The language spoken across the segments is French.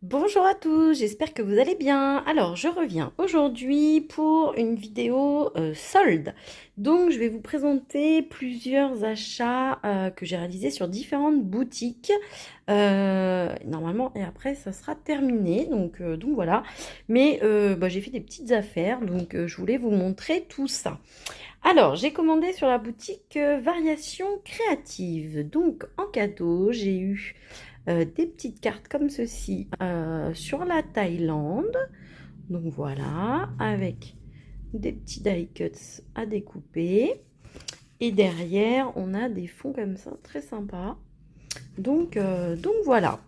Bonjour à tous, j'espère que vous allez bien. Alors, je reviens aujourd'hui pour une vidéo solde. Donc, je vais vous présenter plusieurs achats que j'ai réalisés sur différentes boutiques. Normalement, et après, ça sera terminé. Donc voilà. Mais j'ai fait des petites affaires, donc je voulais vous montrer tout ça. Alors, j'ai commandé sur la boutique Variations Créatives. Donc, en cadeau, j'ai eu des petites cartes comme ceci sur la Thaïlande. Donc voilà, avec des petits die cuts à découper. Et derrière, on a des fonds comme ça, très sympas. Donc voilà.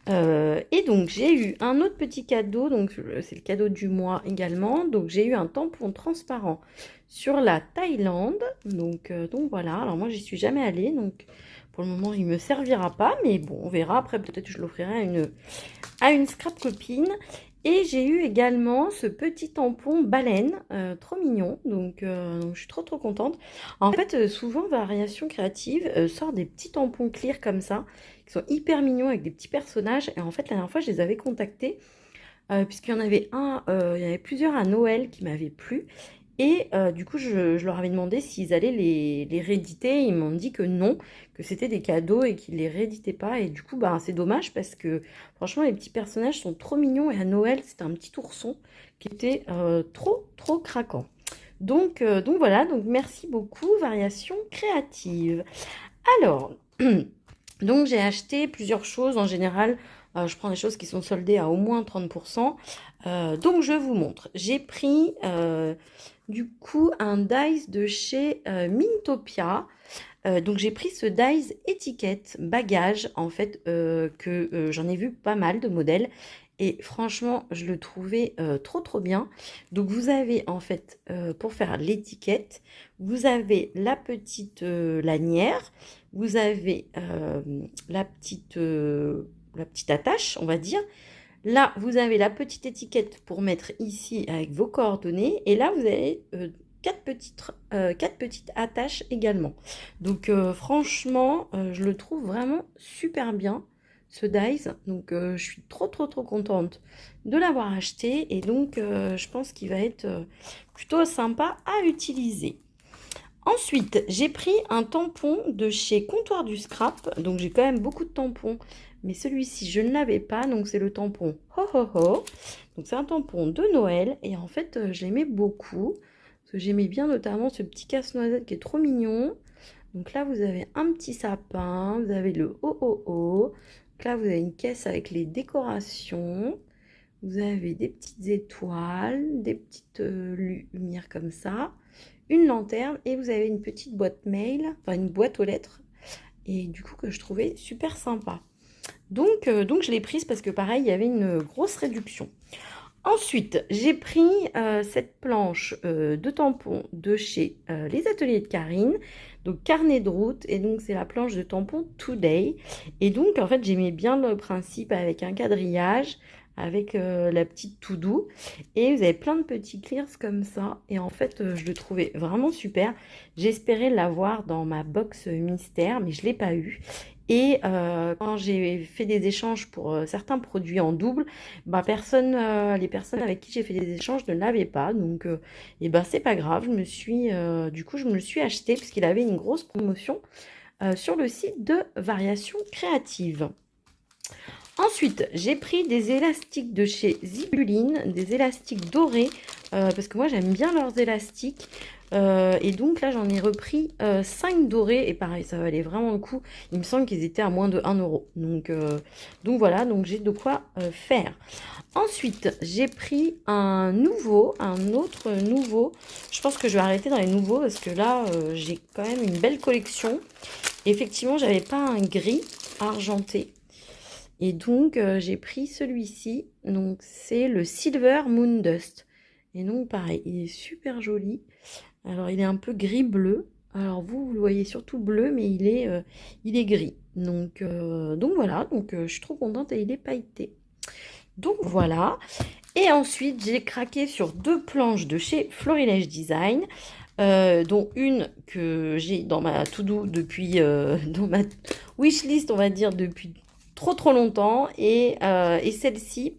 Et donc j'ai eu un autre petit cadeau, donc c'est le cadeau du mois également. Donc j'ai eu un tampon transparent sur la Thaïlande. Donc voilà, alors moi j'y suis jamais allée, donc pour le moment il me servira pas, mais bon on verra, après peut-être que je l'offrirai à une scrap copine. Et j'ai eu également ce petit tampon baleine, trop mignon, donc je suis trop contente. En fait, souvent Variation Créative sort des petits tampons clear comme ça, qui sont hyper mignons avec des petits personnages. Et en fait, la dernière fois, je les avais contactés, puisqu'il y en avait il y en avait plusieurs à Noël qui m'avaient plu. Et du coup, je leur avais demandé s'ils allaient les rééditer. Ils m'ont dit que non, que c'était des cadeaux et qu'ils les rééditaient pas. Et du coup, bah, c'est dommage parce que franchement, les petits personnages sont trop mignons. Et à Noël, c'était un petit ourson qui était trop craquant. Donc voilà, donc merci beaucoup, Variation Créative. Alors, donc j'ai acheté plusieurs choses. En général, je prends des choses qui sont soldées à au moins 30%. Donc je vous montre. J'ai pris du coup un dies de chez Mintopia. Donc j'ai pris ce dies étiquette bagage en fait que j'en ai vu pas mal de modèles. Et franchement, je le trouvais trop bien. Donc vous avez en fait, pour faire l'étiquette, vous avez la petite lanière, vous avez la petite attache, on va dire. Là, vous avez la petite étiquette pour mettre ici avec vos coordonnées. Et là, vous avez quatre petites attaches également. Donc franchement, je le trouve vraiment super bien, ce dies. Donc je suis trop contente de l'avoir acheté. Et donc je pense qu'il va être plutôt sympa à utiliser. Ensuite, j'ai pris un tampon de chez Comptoir du Scrap. Donc, j'ai quand même beaucoup de tampons. Mais celui-ci, je ne l'avais pas. Donc, c'est le tampon Ho Ho Ho. Donc, c'est un tampon de Noël. Et en fait, je l'aimais beaucoup. Parce que j'aimais bien notamment ce petit casse-noisette qui est trop mignon. Donc là, vous avez un petit sapin. Vous avez le Ho Ho Ho. Donc là, vous avez une caisse avec les décorations. Vous avez des petites étoiles, des petites lumières comme ça, une lanterne et vous avez une petite boîte mail, enfin une boîte aux lettres. Et du coup que je trouvais super sympa. Donc je l'ai prise parce que pareil, il y avait une grosse réduction. Ensuite, j'ai pris cette planche de tampons de chez les ateliers de Karine, donc carnet de route, et donc c'est la planche de tampons Today. Et donc en fait j'aimais bien le principe avec un quadrillage, avec la petite tout doux, et vous avez plein de petits clears comme ça, et en fait je le trouvais vraiment super. J'espérais l'avoir dans ma box mystère, mais je ne l'ai pas eu. Et quand j'ai fait des échanges pour certains produits en double, bah les personnes avec qui j'ai fait des échanges ne l'avaient pas. Donc, et ben c'est pas grave. Du coup, je me le suis acheté puisqu'il avait une grosse promotion sur le site de Variations Créatives. Ensuite, j'ai pris des élastiques de chez Zibuline, des élastiques dorés, parce que moi j'aime bien leurs élastiques. Et donc là j'en ai repris 5 dorés et pareil ça valait vraiment le coup. Il me semble qu'ils étaient à moins de 1 euro. Donc voilà, donc j'ai de quoi faire. Ensuite j'ai pris un autre nouveau. Je pense que je vais arrêter dans les nouveaux parce que là j'ai quand même une belle collection. Effectivement j'avais pas un gris argenté. Et donc, j'ai pris celui-ci. Donc, c'est le Silver Moon Dust. Et donc, pareil, il est super joli. Alors, il est un peu gris-bleu. Alors, vous le voyez surtout bleu, mais il est gris. Donc voilà. Donc, je suis trop contente et il est pailleté. Donc, voilà. Et ensuite, j'ai craqué sur deux planches de chez Florilège Design. Dont une que j'ai dans ma to-do depuis, dans ma wishlist, on va dire, depuis trop longtemps. Et celle-ci,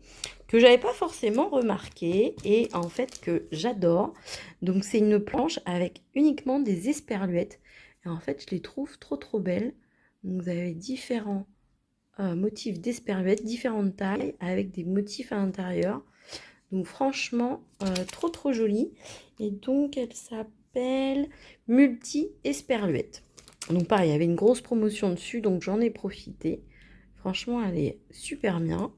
que j'avais pas forcément remarqué et en fait que j'adore. Donc c'est une planche avec uniquement des esperluettes. Et en fait, je les trouve trop belles. Donc vous avez différents motifs d'esperluettes, différentes tailles, avec des motifs à l'intérieur. Donc franchement, trop jolie. Et donc elle s'appelle Multi Esperluette. Donc pareil, il y avait une grosse promotion dessus, donc j'en ai profité. Franchement, elle est super bien.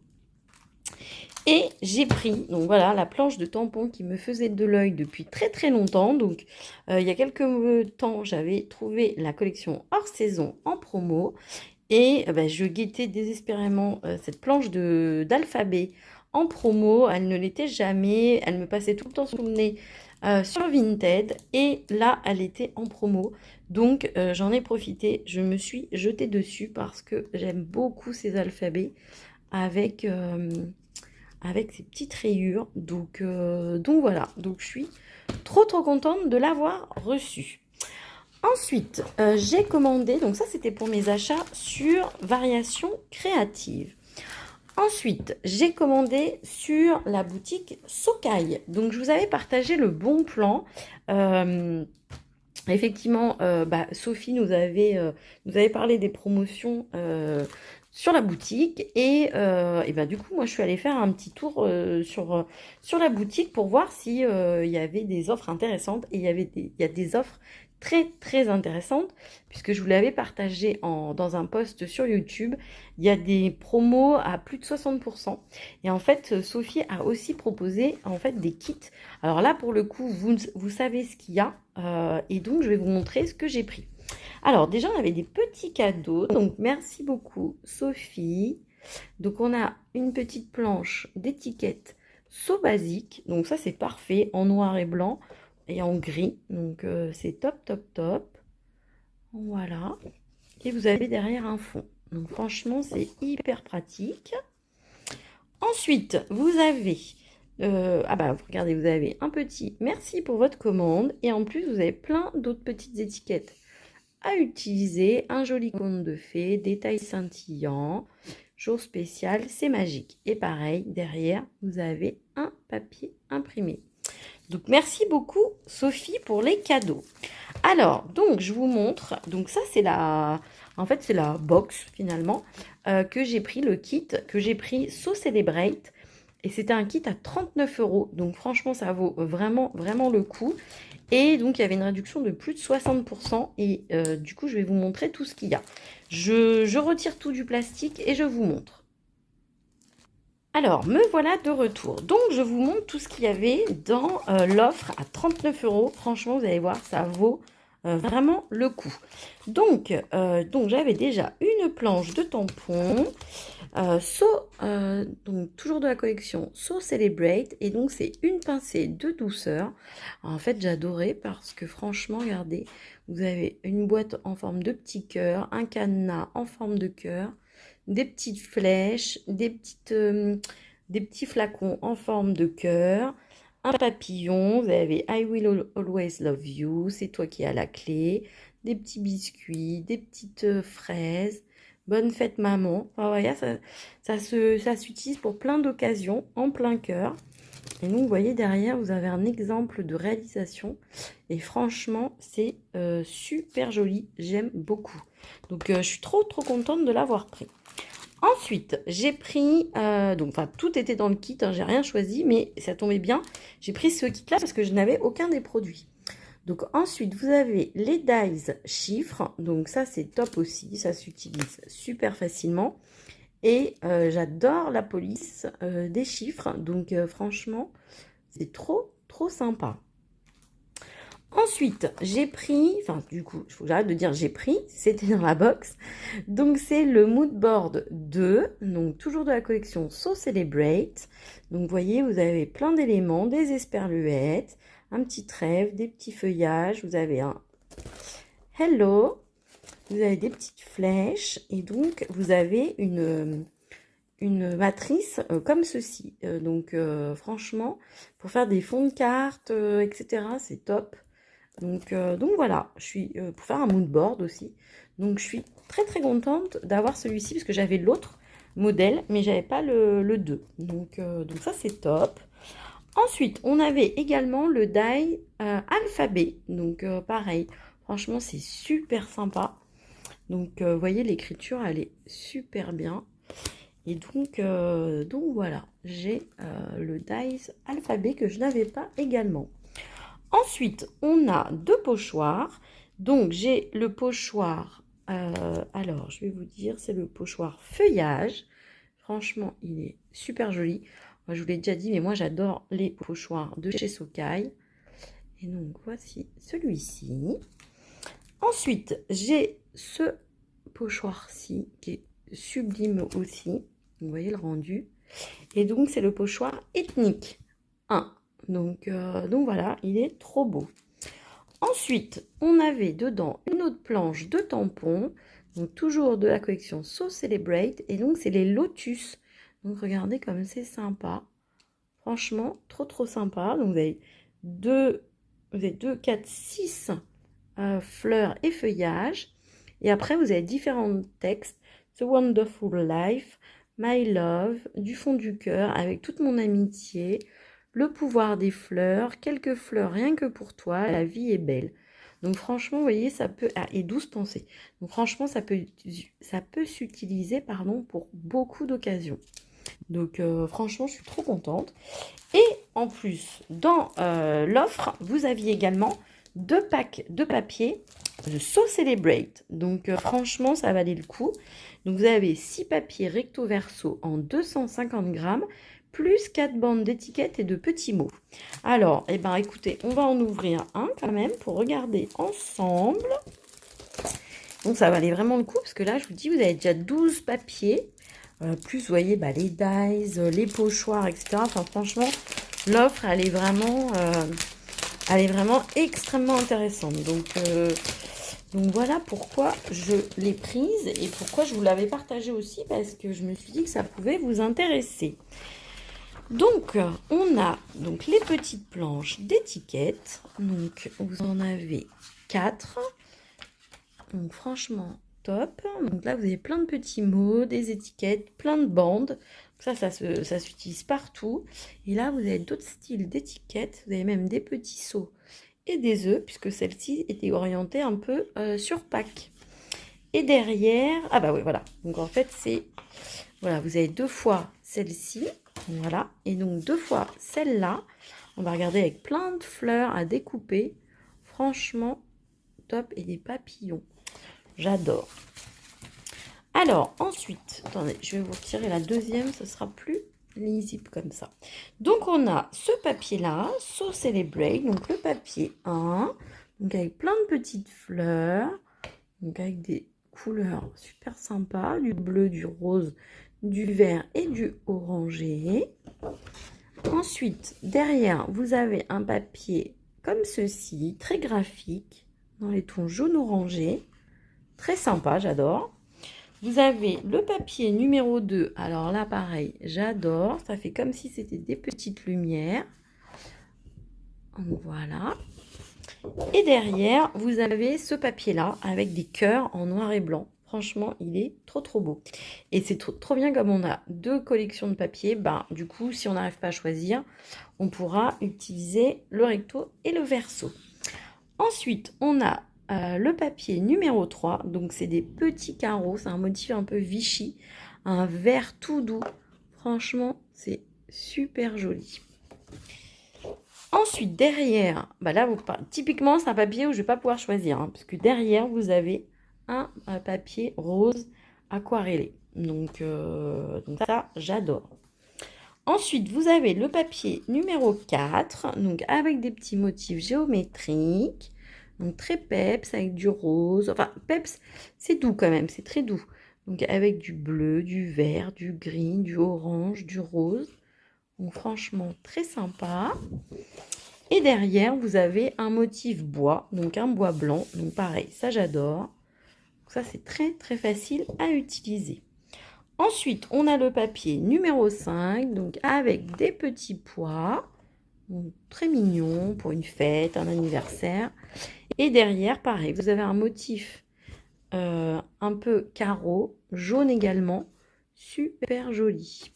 Et j'ai pris, donc voilà, la planche de tampon qui me faisait de l'œil depuis très longtemps. Donc il y a quelques temps, j'avais trouvé la collection hors saison en promo. Et je guettais désespérément cette planche d'alphabet en promo. Elle ne l'était jamais. Elle me passait tout le temps sous le nez sur Vinted. Et là, elle était en promo. Donc, j'en ai profité. Je me suis jetée dessus parce que j'aime beaucoup ces alphabets avec ces petites rayures. Donc voilà. Donc, je suis trop contente de l'avoir reçue. Ensuite, j'ai commandé, donc ça c'était pour mes achats sur Variations Créatives. Ensuite, j'ai commandé sur la boutique Sokai. Donc je vous avais partagé le bon plan. Effectivement, Sophie nous avait parlé des promotions sur la boutique et du coup moi je suis allée faire un petit tour sur la boutique pour voir si il y avait des offres intéressantes et il y a des offres très intéressantes puisque je vous l'avais partagé dans un post sur YouTube. Il y a des promos à plus de 60% et en fait Sophie a aussi proposé en fait des kits. Alors là pour le coup vous savez ce qu'il y a et donc je vais vous montrer ce que j'ai pris. Alors déjà on avait des petits cadeaux, donc merci beaucoup Sophie. Donc on a une petite planche d'étiquette So Basique, donc ça c'est parfait en noir et blanc et en gris, donc c'est top. Voilà, et vous avez derrière un fond, donc franchement c'est hyper pratique. Ensuite vous avez regardez, vous avez un petit merci pour votre commande et en plus vous avez plein d'autres petites étiquettes à utiliser, un joli conte de fées, détails scintillants, jour spécial, c'est magique. Et pareil, derrière, vous avez un papier imprimé. Donc, merci beaucoup, Sophie, pour les cadeaux. Alors, donc, je vous montre. Donc, ça, c'est c'est la box, finalement, que j'ai pris, le kit que j'ai pris So Celebrate. Et c'était un kit à 39 €. Donc, franchement, ça vaut vraiment le coup. Et donc, il y avait une réduction de plus de 60%. Et du coup, je vais vous montrer tout ce qu'il y a. Je retire tout du plastique et je vous montre. Alors, me voilà de retour. Donc, je vous montre tout ce qu'il y avait dans l'offre à 39 €. Franchement, vous allez voir, ça vaut vraiment le coup. Donc j'avais déjà une planche de tampons. Donc toujours de la collection So Celebrate, et donc c'est une pincée de douceur. En fait j'adorais parce que franchement regardez, vous avez une boîte en forme de petit cœur, un cadenas en forme de cœur, des petites flèches, des petits flacons en forme de cœur, un papillon, vous avez I will always love you, c'est toi qui as la clé, des petits biscuits, des petites fraises. Bonne fête maman. Enfin, voilà, ça s'utilise pour plein d'occasions, en plein cœur. Et donc, vous voyez, derrière, vous avez un exemple de réalisation. Et franchement, c'est super joli. J'aime beaucoup. Donc, je suis trop contente de l'avoir pris. Ensuite, j'ai pris... tout était dans le kit. Hein, j'ai rien choisi, mais ça tombait bien. J'ai pris ce kit-là parce que je n'avais aucun des produits. Donc ensuite, vous avez les dies chiffres. Donc ça, c'est top aussi. Ça s'utilise super facilement. Et j'adore la police des chiffres. Donc franchement, c'est trop sympa. Ensuite, j'ai pris... Enfin, du coup, il faut que j'arrête de dire j'ai pris. C'était dans la box. Donc c'est le Mood Board 2. Donc toujours de la collection So Celebrate. Donc vous voyez, vous avez plein d'éléments. Des esperluettes, un petit trèfle, des petits feuillages, vous avez un hello, vous avez des petites flèches et donc vous avez une matrice comme ceci. Franchement, pour faire des fonds de cartes, etc., c'est top. Donc voilà, je suis pour faire un mood board aussi. Donc je suis très contente d'avoir celui-ci parce que j'avais l'autre. modèle, mais j'avais pas le 2. Donc ça, c'est top. Ensuite, on avait également le die alphabet. Donc, pareil, franchement, c'est super sympa. Donc, vous voyez, l'écriture, elle est super bien. Et donc voilà, j'ai le dice alphabet que je n'avais pas également. Ensuite, on a 2 pochoirs. Donc, j'ai le pochoir, alors je vais vous dire, c'est le pochoir feuillage. Franchement, il est super joli. Moi, je vous l'ai déjà dit, mais moi, j'adore les pochoirs de chez Sookai. Et donc, voici celui-ci. Ensuite, j'ai ce pochoir-ci qui est sublime aussi. Vous voyez le rendu. Et donc, c'est le pochoir ethnique 1. Donc voilà, il est trop beau. Ensuite, on avait dedans une autre planche de tampons. Donc, toujours de la collection So Celebrate. Et donc, c'est les Lotus. Donc, regardez comme c'est sympa. Franchement, trop sympa. Donc, vous avez 2, 4, 6 fleurs et feuillages. Et après, vous avez différents textes. The Wonderful Life, My Love, du fond du cœur, avec toute mon amitié, le pouvoir des fleurs, quelques fleurs rien que pour toi, la vie est belle. Donc franchement, vous voyez, ça peut... Ah, et 12 pensées. Donc franchement, ça peut s'utiliser, pardon, pour beaucoup d'occasions. Donc franchement, je suis trop contente. Et en plus, dans l'offre, vous aviez également 2 packs de papier de So Celebrate. Donc franchement, ça valait le coup. Donc vous avez 6 papiers recto verso en 250 grammes, plus 4 bandes d'étiquettes et de petits mots. Alors, eh ben, écoutez, on va en ouvrir un quand même pour regarder ensemble. Donc ça valait vraiment le coup parce que là, je vous dis, vous avez déjà 12 papiers. Plus, vous voyez, bah, les dies, les pochoirs, etc. Enfin, franchement, l'offre, elle est vraiment extrêmement intéressante. Donc voilà pourquoi je l'ai prise et pourquoi je vous l'avais partagée aussi, parce que je me suis dit que ça pouvait vous intéresser. Donc, on a donc les petites planches d'étiquettes. Donc, vous en avez 4. Donc, franchement, top. Donc là, vous avez plein de petits mots, des étiquettes, plein de bandes. Ça s'utilise partout. Et là, vous avez d'autres styles d'étiquettes. Vous avez même des petits seaux et des œufs, puisque celle-ci était orientée un peu sur Pâques. Et derrière, ah bah oui, voilà. Donc en fait, c'est, voilà, vous avez 2 fois celle-ci, voilà, et donc 2 fois celle-là. On va regarder avec plein de fleurs à découper. Franchement, top. Et des papillons. J'adore. Alors, ensuite, attendez, je vais vous retirer la deuxième, ce sera plus lisible comme ça. Donc, on a ce papier-là, So Celebrate, donc le papier 1, donc avec plein de petites fleurs, donc avec des couleurs super sympas, du bleu, du rose, du vert et du orangé. Ensuite, derrière, vous avez un papier comme ceci, très graphique, dans les tons jaune-orangé, très sympa, j'adore. Vous avez le papier numéro 2. Alors là, pareil, j'adore. Ça fait comme si c'était des petites lumières. Voilà. Et derrière, vous avez ce papier-là avec des cœurs en noir et blanc. Franchement, il est trop beau. Et c'est trop bien comme on a 2 collections de papier. Ben, du coup, si on n'arrive pas à choisir, on pourra utiliser le recto et le verso. Ensuite, on a le papier numéro 3, donc c'est des petits carreaux, c'est un motif un peu Vichy, un vert tout doux. Franchement, c'est super joli. Ensuite, derrière, bah là, typiquement, c'est un papier où je ne vais pas pouvoir choisir, hein, parce que derrière, vous avez un papier rose aquarellé. Donc ça, j'adore. Ensuite, vous avez le papier numéro 4, donc avec des petits motifs géométriques. Donc très peps, avec du rose. Enfin, peps, c'est doux quand même, c'est très doux. Donc avec du bleu, du vert, du gris, du orange, du rose. Donc franchement, très sympa. Et derrière, vous avez un motif bois, donc un bois blanc. Donc pareil, ça j'adore. Donc ça, c'est très facile à utiliser. Ensuite, on a le papier numéro 5, donc avec des petits pois. Donc, très mignon pour une fête, un anniversaire. Et derrière, pareil, vous avez un motif un peu carreau, jaune également, super joli.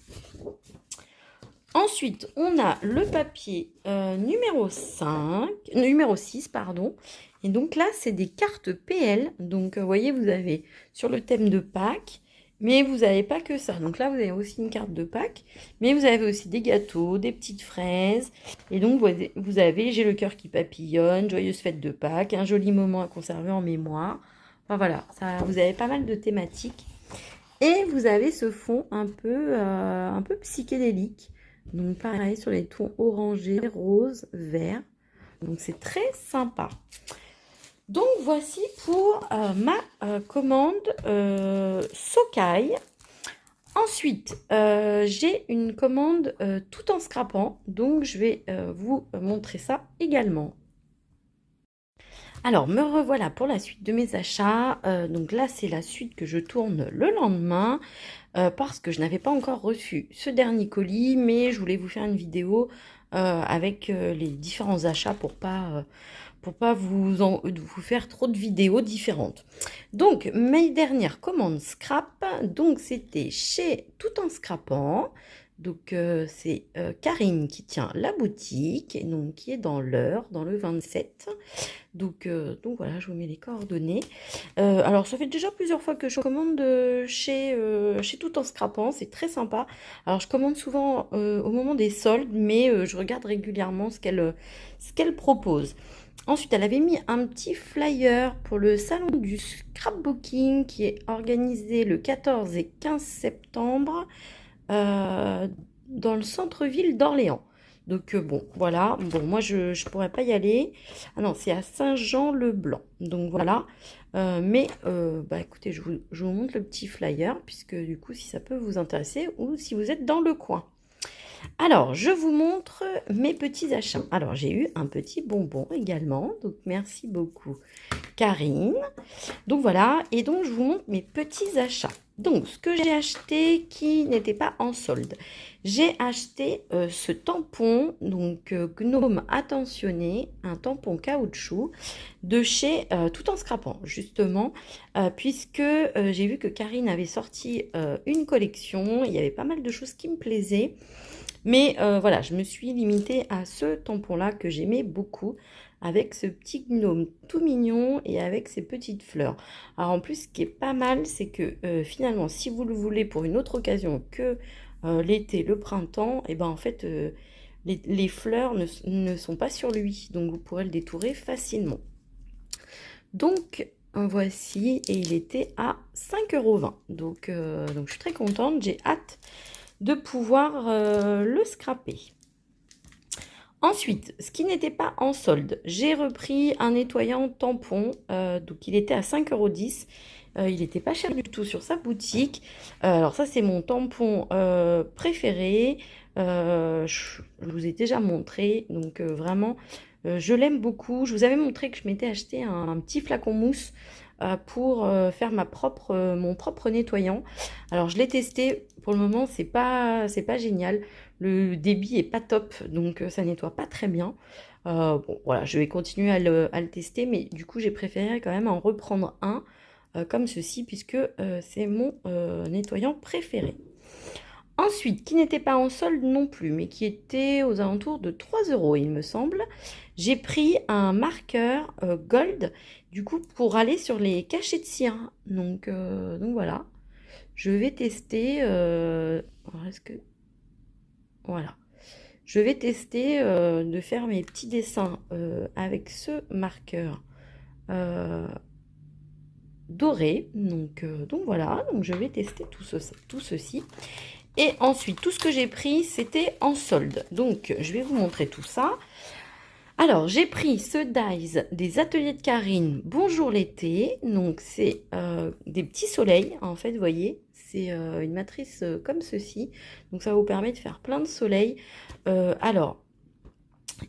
Ensuite, on a le papier numéro 6, pardon. Et donc là, c'est des cartes PL. Donc, vous voyez, vous avez sur le thème de Pâques, mais vous n'avez pas que ça. Donc là, vous avez aussi une carte de Pâques, mais vous avez aussi des gâteaux, des petites fraises. Et donc, vous avez J'ai le cœur qui papillonne, Joyeuse fête de Pâques, un joli moment à conserver en mémoire. Enfin voilà, ça, vous avez pas mal de thématiques. Et vous avez ce fond un peu psychédélique. Donc pareil sur les tons orangés, rose, vert. Donc c'est très sympa. Donc voici pour ma commande Socai. Ensuite, j'ai une commande tout en scrapant. Donc je vais vous montrer ça également. Alors, me revoilà pour la suite de mes achats. Donc là, c'est la suite que je tourne le lendemain parce que je n'avais pas encore reçu ce dernier colis, mais je voulais vous faire une vidéo avec les différents achats pour pas vous faire trop de vidéos différentes. Donc, mes dernières commandes scrap, donc c'était chez Tout en Scrapant. Donc, c'est Karine qui tient la boutique, et donc qui est dans l'Eure, dans le 27. Donc voilà, je vous mets les coordonnées. Alors, ça fait déjà plusieurs fois que je commande chez Tout en Scrapant, c'est très sympa. Alors, je commande souvent au moment des soldes, mais je regarde régulièrement ce qu'elle propose. Ensuite, elle avait mis un petit flyer pour le salon du scrapbooking qui est organisé le 14 et 15 septembre dans le centre-ville d'Orléans. Donc bon, voilà. Bon, moi, je ne pourrais pas y aller. Ah non, c'est à Saint-Jean-le-Blanc. Donc voilà. Bah, écoutez, je vous montre le petit flyer, puisque du coup, si ça peut vous intéresser ou si vous êtes dans le coin. Alors, je vous montre mes petits achats. Alors, j'ai eu un petit bonbon également. Donc, merci beaucoup, Karine. Donc, voilà. Et donc, je vous montre mes petits achats. Donc, ce que j'ai acheté qui n'était pas en solde. J'ai acheté ce tampon, donc Gnome Attentionné, un tampon caoutchouc de chez Tout en Scrapant, justement, puisque j'ai vu que Karine avait sorti une collection. Il y avait pas mal de choses qui me plaisaient. Mais voilà, je me suis limitée à ce tampon-là que j'aimais beaucoup, avec ce petit gnome tout mignon et avec ses petites fleurs. Alors en plus, ce qui est pas mal, c'est que finalement, si vous le voulez pour une autre occasion que l'été, le printemps, et ben en fait, les fleurs ne sont pas sur lui, donc vous pourrez le détourer facilement. Donc voici, et il était à 5,20 €. Donc je suis très contente, j'ai hâte de pouvoir le scraper. Ensuite, ce qui n'était pas en solde, j'ai repris un nettoyant tampon, donc il était à 5,10 €. Il n'était pas cher du tout sur sa boutique. Alors ça, c'est mon tampon préféré. Je vous ai déjà montré, donc vraiment, je l'aime beaucoup. Je vous avais montré que je m'étais acheté un petit flacon mousse pour faire mon propre nettoyant. Alors je l'ai testé, pour le moment c'est pas génial, le débit est pas top, donc ça nettoie pas très bien. Bon voilà, je vais continuer à le tester, mais du coup j'ai préféré quand même en reprendre un comme ceci, puisque c'est mon nettoyant préféré. Ensuite, qui n'était pas en solde non plus, mais qui était aux alentours de 3 €, il me semble. J'ai pris un marqueur gold, du coup, pour aller sur les cachets de cire. Donc voilà, je vais tester. Est-ce que... Voilà. Je vais tester de faire mes petits dessins avec ce marqueur doré. Donc voilà, donc je vais tester tout ceci. Et ensuite, tout ce que j'ai pris, c'était en solde. Donc, je vais vous montrer tout ça. Alors, j'ai pris ce dies des ateliers de Karine, Bonjour l'été. Donc, c'est des petits soleils, en fait, vous voyez. C'est une matrice comme ceci. Donc, ça vous permet de faire plein de soleils. Alors,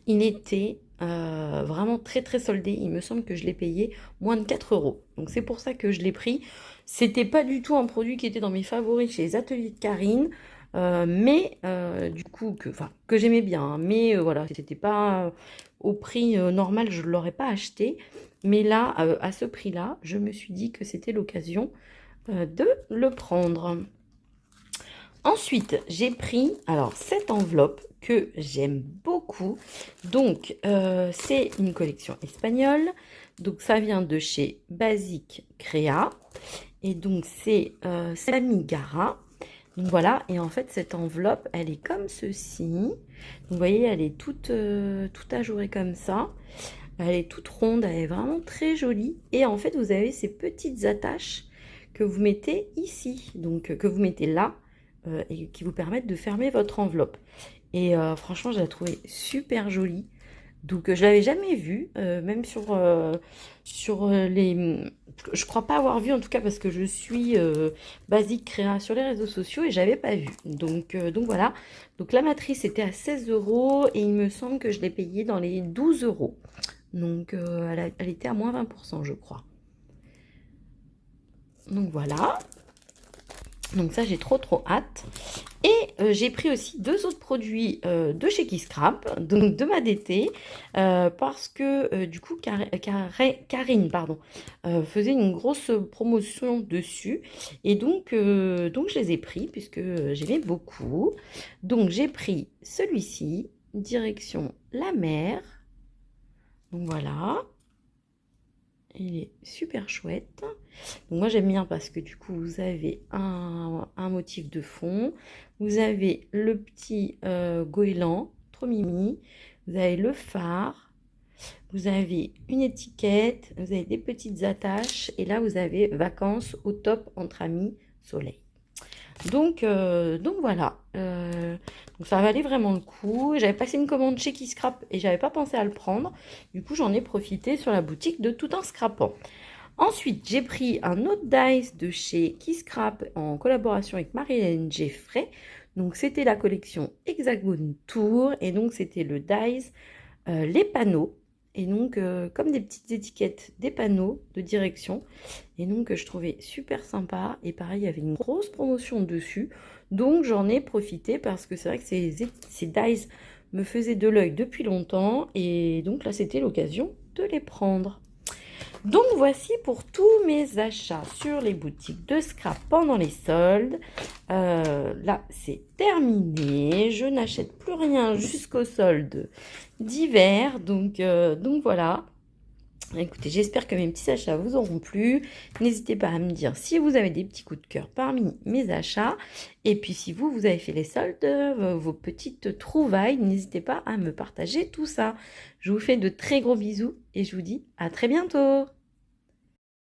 il était vraiment très très soldé. Il me semble que je l'ai payé moins de 4 €. Donc, c'est pour ça que je l'ai pris. C'était pas du tout un produit qui était dans mes favoris chez les ateliers de Karine, mais du coup que j'aimais bien, hein, mais voilà, c'était pas au prix normal, je ne l'aurais pas acheté, mais là à ce prix là je me suis dit que c'était l'occasion de le prendre. Ensuite, j'ai pris alors cette enveloppe que j'aime beaucoup. Donc, c'est une collection espagnole. Donc, ça vient de chez Basic Crea. Et donc, c'est Sami Gara. Donc, voilà. Et en fait, cette enveloppe, elle est comme ceci. Donc, vous voyez, elle est toute ajourée comme ça. Elle est toute ronde. Elle est vraiment très jolie. Et en fait, vous avez ces petites attaches que vous mettez ici. Donc, que vous mettez là. Et qui vous permettent de fermer votre enveloppe. Et franchement, je la trouvais super jolie. Donc, je l'avais jamais vue, même sur les... Je crois pas avoir vu, en tout cas, parce que je suis Basic Créa sur les réseaux sociaux et j'avais pas vu. Donc voilà. Donc, la matrice était à 16 € et il me semble que je l'ai payée dans les 12 €. Donc, elle était à moins 20%, je crois. Donc, voilà. Donc ça, j'ai trop hâte. Et j'ai pris aussi 2 autres produits de chez Kisscrap, donc de ma DT, parce que du coup, Karine pardon, faisait une grosse promotion dessus. Et donc je les ai pris, puisque j'aimais beaucoup. Donc j'ai pris celui-ci, direction la mer. Donc voilà. Il est super chouette. Donc moi j'aime bien parce que du coup vous avez un motif de fond. Vous avez le petit goéland, trop mimi. Vous avez le phare. Vous avez une étiquette. Vous avez des petites attaches. Et là vous avez vacances au top entre amis soleil. Donc voilà, donc ça valait vraiment le coup. J'avais passé une commande chez Kisscrap et j'avais pas pensé à le prendre. Du coup, j'en ai profité sur la boutique de Tout en Scrapant. Ensuite, j'ai pris un autre dice de chez Kisscrap en collaboration avec Marie-Hélène Geffray. Donc, c'était la collection Hexagone Tour et donc c'était le dice les panneaux. Et donc, comme des petites étiquettes, des panneaux de direction. Et donc, je trouvais super sympa. Et pareil, il y avait une grosse promotion dessus. Donc, j'en ai profité parce que c'est vrai que ces dies me faisaient de l'œil depuis longtemps. Et donc, là, c'était l'occasion de les prendre. Donc, voici pour tous mes achats sur les boutiques de scrap pendant les soldes. Là, c'est terminé. Je n'achète plus rien jusqu'aux soldes d'hiver. Donc voilà. Écoutez, j'espère que mes petits achats vous auront plu. N'hésitez pas à me dire si vous avez des petits coups de cœur parmi mes achats. Et puis, si vous avez fait les soldes, vos petites trouvailles, n'hésitez pas à me partager tout ça. Je vous fais de très gros bisous et je vous dis à très bientôt.